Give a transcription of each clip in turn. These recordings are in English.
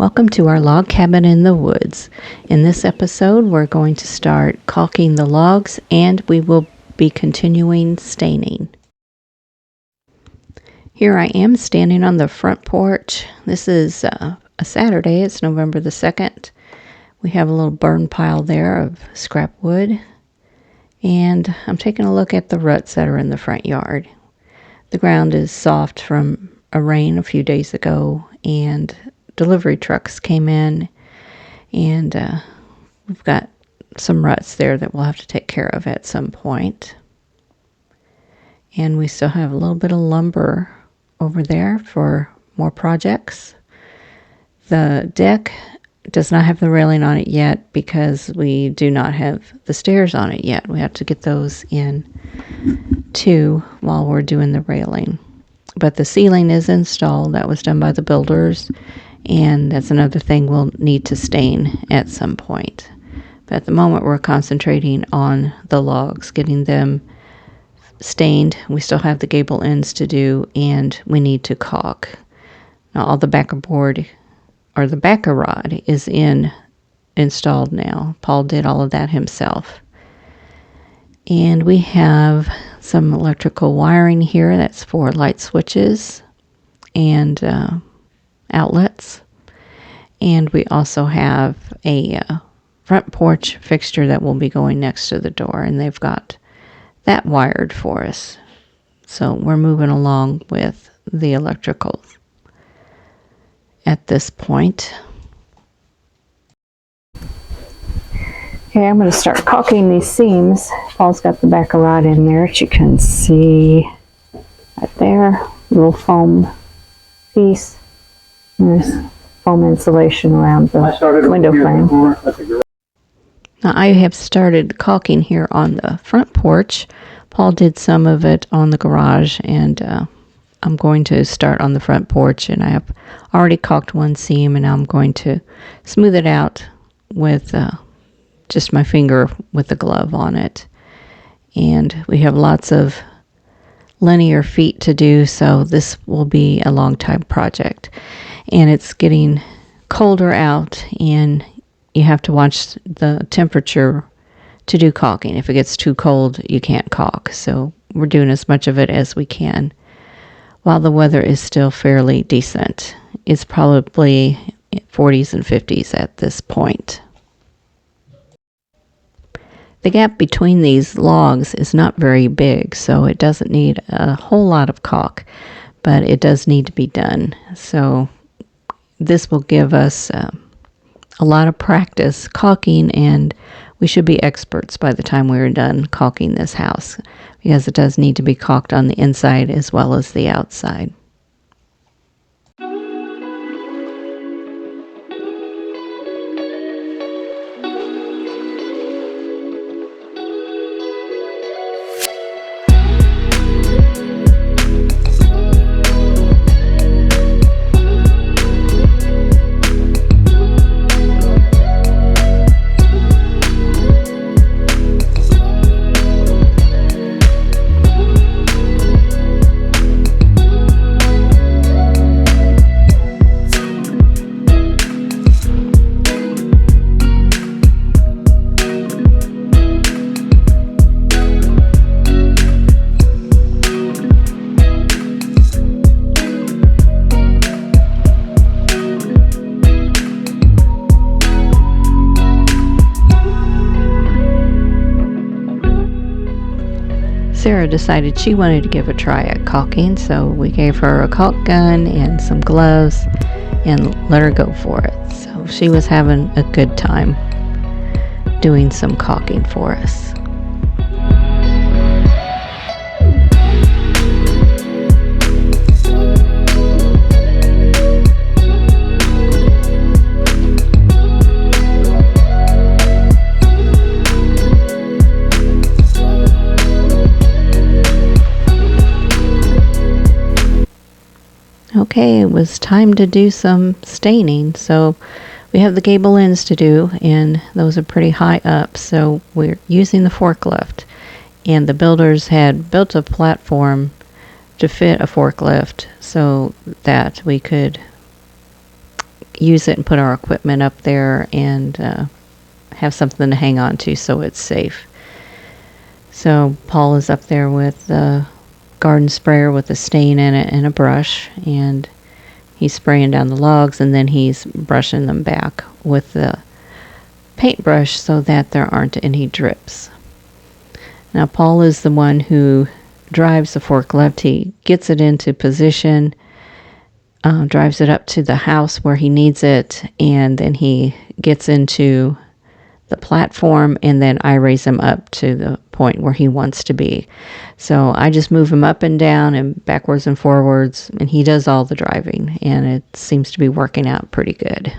Welcome to our log cabin in the woods. In this episode, we're going to start caulking the logs and we will be continuing staining. Here I am standing on the front porch. This is a Saturday. It's November the 2nd. We have a little burn pile there of scrap wood. And I'm taking a look at the ruts that are in the front yard. The ground is soft from a rain a few days ago, and delivery trucks came in, and we've got some ruts there that we'll have to take care of at some point. And we still have a little bit of lumber over there for more projects. The deck does not have the railing on it yet because we do not have the stairs on it yet. We have to get those in too while we're doing the railing. But the ceiling is installed. That was done by the builders, and that's another thing we'll need to stain at some point. But at the moment we're concentrating on the logs, getting them stained. We still have the gable ends to do, and we need to caulk. Now all the backer board or the backer rod is installed now. Paul did all of that himself. And we have some electrical wiring here. That's for light switches and outlets. And we also have a front porch fixture that will be going next to the door, and they've got that wired for us. So we're moving along with the electrical at this point. Okay, I'm going to start caulking these seams. Paul's got the backer rod in there, as you can see right there. Little foam piece. There's foam insulation around the window frame. Now I have started caulking here on the front porch. Paul did some of it on the garage, and I'm going to start on the front porch, and I have already caulked one seam, and now I'm going to smooth it out with just my finger with the glove on it. And we have lots of linear feet to do, so this will be a long time project. And it's getting colder out, and you have to watch the temperature to do caulking. If it gets too cold, you can't caulk. So we're doing as much of it as we can while the weather is still fairly decent. It's probably 40s and 50s at this point. The gap between these logs is not very big, so it doesn't need a whole lot of caulk, but it does need to be done. So this will give us a lot of practice caulking, and we should be experts by the time we're done caulking this house, because it does need to be caulked on the inside as well as the outside. Sarah decided she wanted to give a try at caulking, so we gave her a caulk gun and some gloves and let her go for it. So she was having a good time doing some caulking for us. Okay, it was time to do some staining. So we have the gable ends to do, and those are pretty high up, so we're using the forklift. And the builders had built a platform to fit a forklift so that we could use it and put our equipment up there and have something to hang on to so it's safe. So Paul is up there with the garden sprayer with a stain in it and a brush, and he's spraying down the logs, and then he's brushing them back with the paintbrush so that there aren't any drips. Now Paul is the one who drives the forklift. He gets it into position, drives it up to the house where he needs it, and then he gets into the platform, and then I raise him up to the point where he wants to be. So I just move him up and down and backwards and forwards, and he does all the driving, and it seems to be working out pretty good.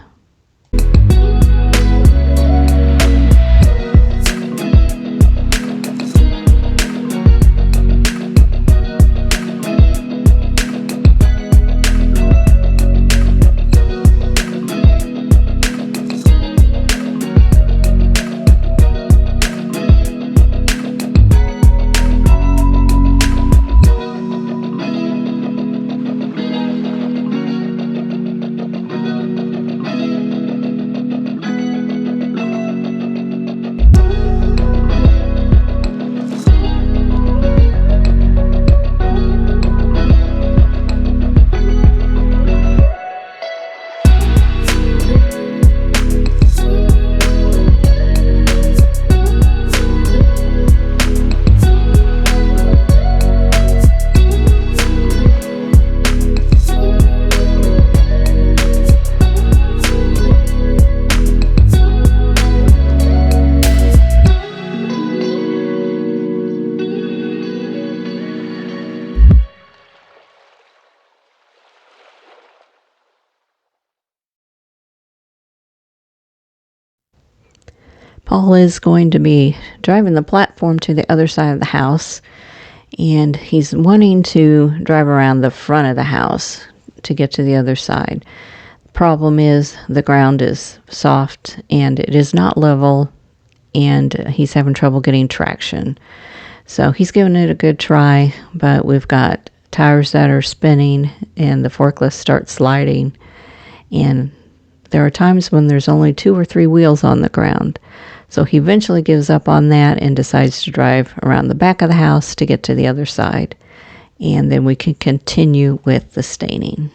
Paul is going to be driving the platform to the other side of the house, and he's wanting to drive around the front of the house to get to the other side. The problem is the ground is soft and it is not level, and he's having trouble getting traction. So he's giving it a good try, but we've got tires that are spinning and the forklift starts sliding, and there are times when there's only 2 or 3 wheels on the ground. So he eventually gives up on that and decides to drive around the back of the house to get to the other side. And then we can continue with the staining.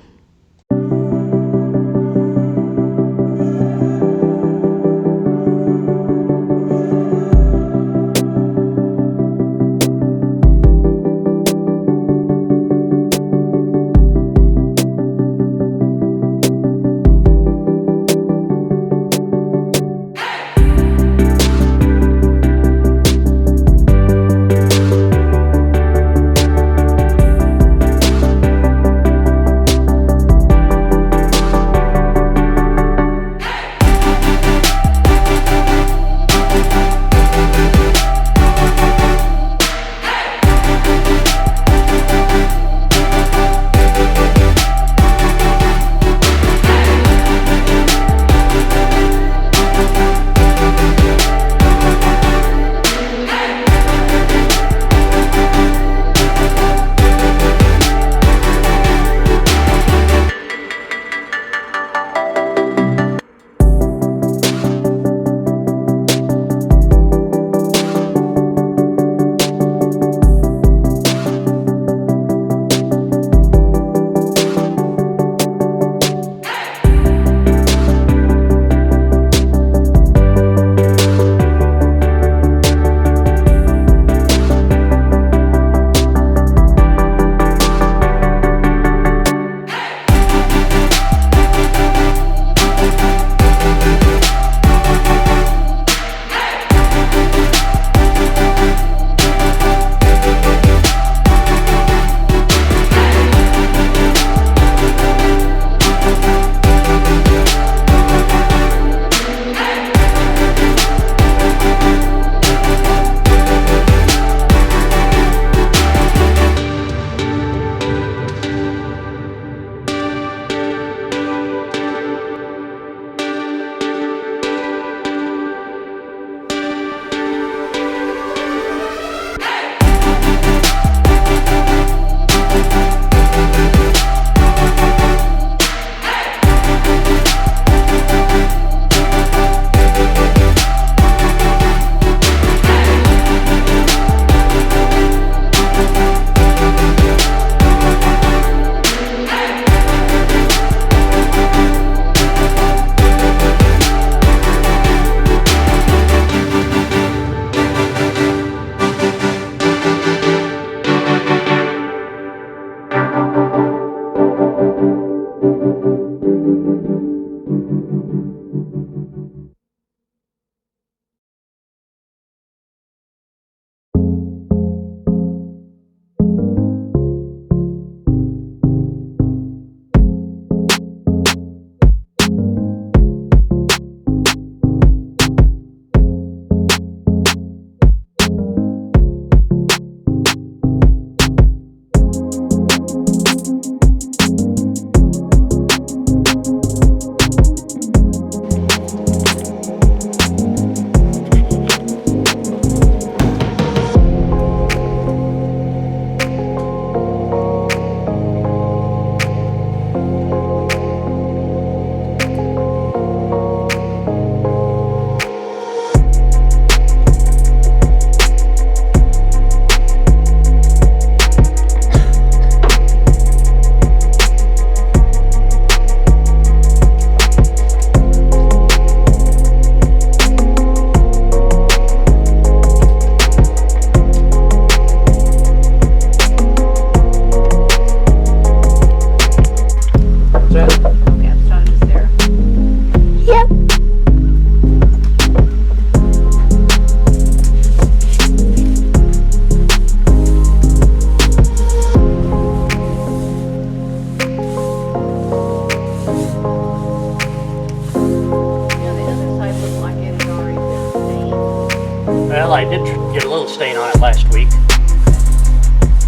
did get a little stain on it last week.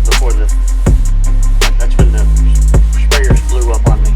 Before that's when the sprayers blew up on me.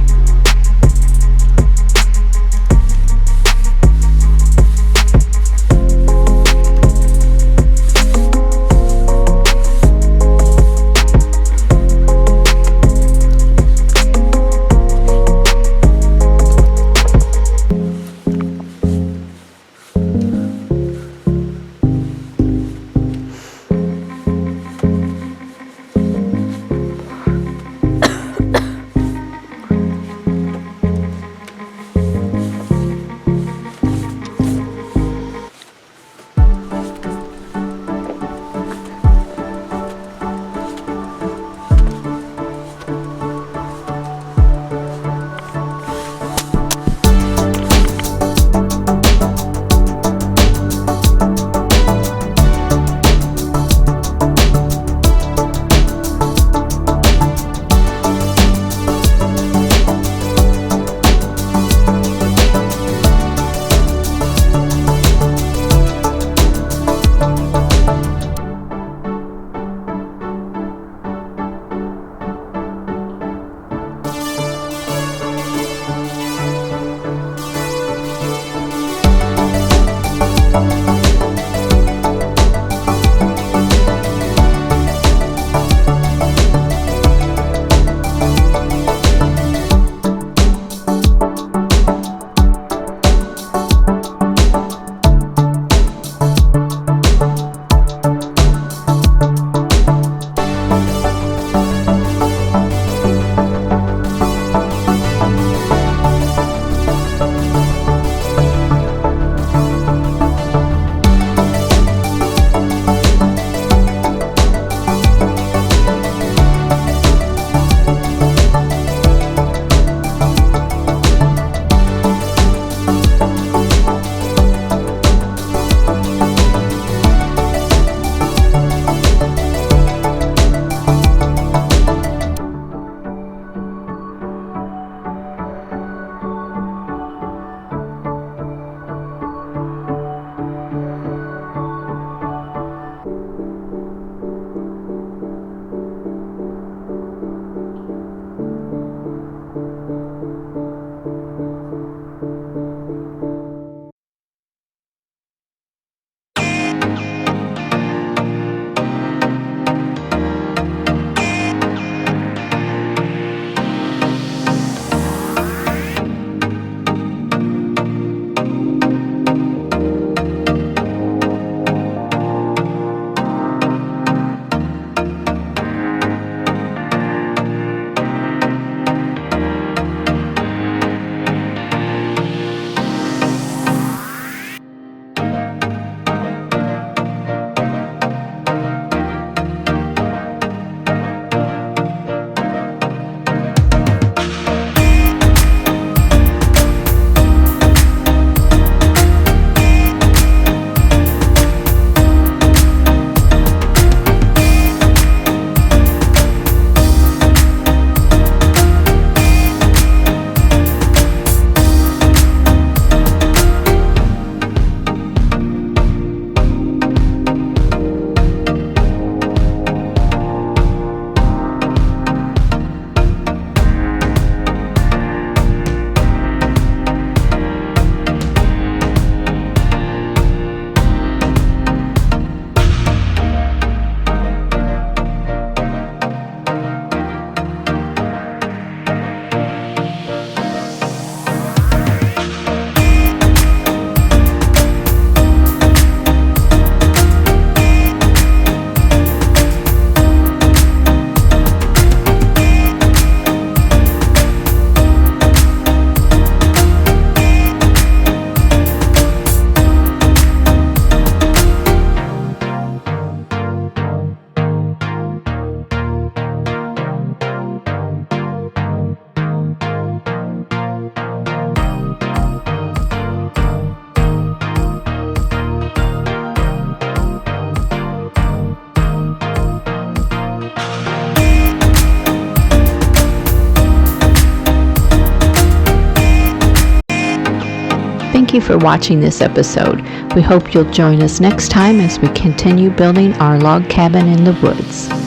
Thank you for watching this episode. We hope you'll join us next time as we continue building our log cabin in the woods.